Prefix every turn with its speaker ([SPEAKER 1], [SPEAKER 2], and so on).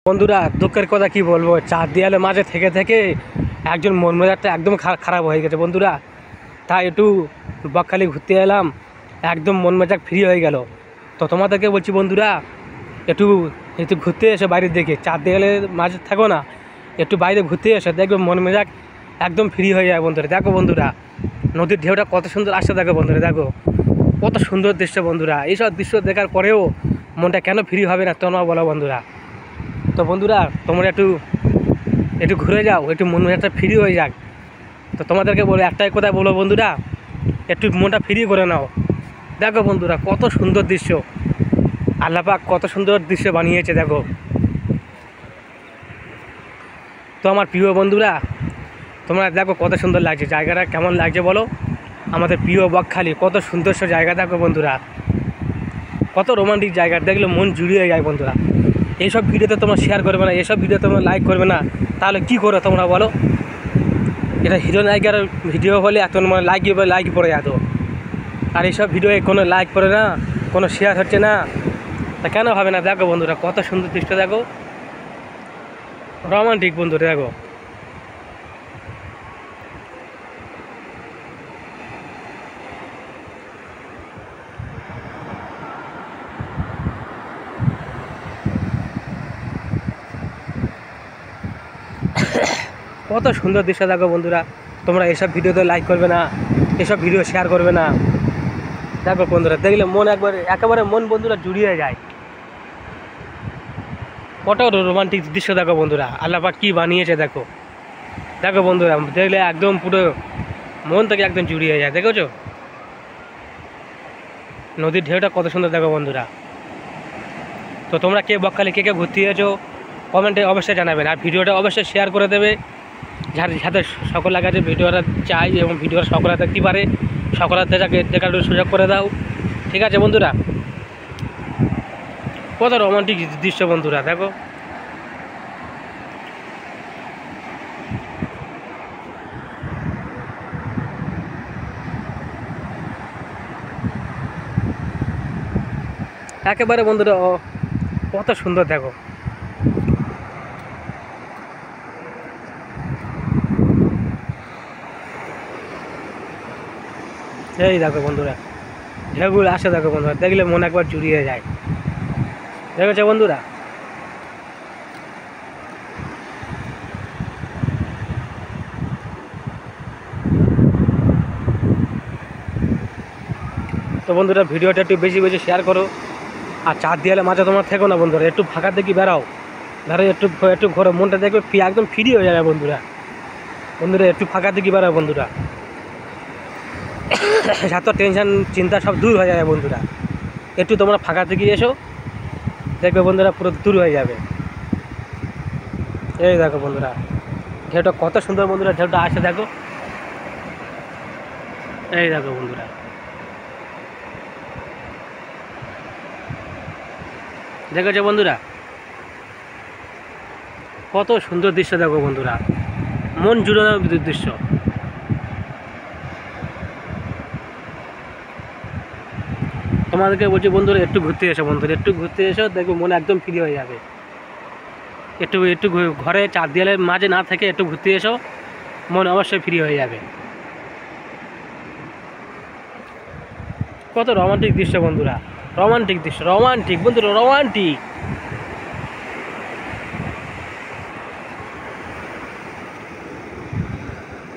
[SPEAKER 1] বন্ধুরা দুঃখের কথা কি বলবো, চার দেয়ালের মাঝে থেকে থেকে একজন মন মেজাজটা একদম খারাপ হয়ে গেছে বন্ধুরা। তাই একটু বকখালি ঘুরতে এলাম, একদম মন মেজাজ ফ্রি হয়ে গেল। তো তোমাদেরকে বলছি বন্ধুরা, একটু একটু ঘুরতে এসে বাইরের দিকে, চার দেয়ালের মাঝে থাকো না, একটু বাইরে ঘুরতে এসে দেখবে মন মেজাজ একদম ফ্রি হয়ে যায় বন্ধুরা। দেখো বন্ধুরা, নদীর ঢেউটা কত সুন্দর আসছে, দেখো বন্ধুরা, দেখো কত সুন্দর দৃশ্য বন্ধুরা। এইসব দৃশ্য দেখার পরেও মনটা কেন ফ্রি হবে না তোমরা বলো বন্ধুরা। তো বন্ধুরা তোমরা একটু একটু ঘুরে যাও, একটু মন মেজাজটা ফ্রি হয়ে যাক। তো তোমাদেরকে বলে একটাই কথা বলো বন্ধুরা, একটু মনটা ফ্রি করে নাও। দেখো বন্ধুরা কত সুন্দর দৃশ্য, আল্লাহ পাক কত সুন্দর দৃশ্য বানিয়েছে দেখো। তো আমার প্রিয় বন্ধুরা, তোমরা দেখো কত সুন্দর লাগছে, জায়গাটা কেমন লাগছে বলো। আমাদের প্রিয় বকখালি কত সুন্দর জায়গা, দেখো বন্ধুরা কত রোমান্টিক জায়গা, দেখলে মন জুড়িয়ে যায় বন্ধুরা। এইসব ভিডিওতে তোমরা শেয়ার করবে না, এইসব ভিডিও তোমরা লাইক করবে না, তাহলে কী করো তোমরা বলো। এটা হিরো নায়িকার ভিডিও হলে এত মানে লাইক পড়ে যেত, আর এইসব ভিডিও কোনো লাইক পড়ে না, কোনো শেয়ার হচ্ছে না, তা কেন হবে না। দেখো বন্ধুরা কত সুন্দর দৃশ্য, দেখো রোমান্টিক বন্ধুরা, দেখো কত সুন্দর দৃশ্য। দেখো বন্ধুরা তোমরা এসব ভিডিওতে লাইক করবে না, এসব ভিডিও শেয়ার করবে না। দেখো বন্ধুরা দেখলে মন একেবারে মন বন্ধুরা জুড়িয়ে যায়। কত রোমান্টিক দৃশ্য দেখো বন্ধুরা, আল্লাহ পাক কী বানিয়েছে দেখো। দেখো বন্ধুরা দেখলে একদম পুরো মন থেকে একদম জুড়িয়ে যায়, দেখেছো নদীর ঢেউটা কত সুন্দর দেখো বন্ধুরা। তো তোমরা কে বকখালি কে ঘুরতে গিয়েছো কমেন্টে অবশ্যই জানাবেন, আর ভিডিওটা অবশ্যই শেয়ার করে দেবে, যাতে সকলের কাছে ভিডিওটা চাই এবং ভিডিওটা সকলে দেখতে পারে, সকলের দেখার সুযোগ করে দাও, ঠিক আছে বন্ধুরা। কত রোমান্টিক দৃশ্য বন্ধুরা, দেখো একেবারে বন্ধুরা কত সুন্দর দেখো। এই দেখো বন্ধুরা ঢেউগুলো আসে, দেখো বন্ধুরা দেখলে মন একবার জুড়িয়ে যায়, দেখেছো বন্ধুরা। তো বন্ধুরা ভিডিওটা একটু বেশি বেশি শেয়ার করো, আর চার দেয়ালের মাঝে তোমার থেকো না বন্ধুরা, একটু ফাঁকা দেখি বেরাও, একটু ঘরে মনটা দেখবে একদম ফ্রি হয়ে যাবে বন্ধুরা। বন্ধুরা একটু ফাঁকা দেখি বেরাও বন্ধুরা, এত টেনশন চিন্তা সব দূর হয়ে যাবে বন্ধুরা। একটু তোমরা ফাঁকা থেকে এসো, দেখবে বন্ধুরা পুরো দূর হয়ে যাবে। এই দেখো বন্ধুরা ঢেউটা কত সুন্দর বন্ধুরা, ঢেউটা আসে দেখো। এই দেখো বন্ধুরা দেখেছো বন্ধুরা কত সুন্দর দৃশ্য, দেখো বন্ধুরা মন জুড়ানোর দৃশ্য। তোমাদেরকে বলছি বন্ধুরা একটু ঘুরতে এসো বন্ধুরা, একটু ঘুরতে এসো, দেখবে মন একদম ফ্রি হয়ে যাবে। একটু ঘরে চার দেয়ালের মাঝে না থেকে একটু ঘুরতে এসো, মন অবশ্যই ফ্রি হয়ে যাবে। কত রোমান্টিক দৃশ্য বন্ধুরা, রোমান্টিক দৃশ্য, রোমান্টিক বন্ধুরা, রোমান্টিক।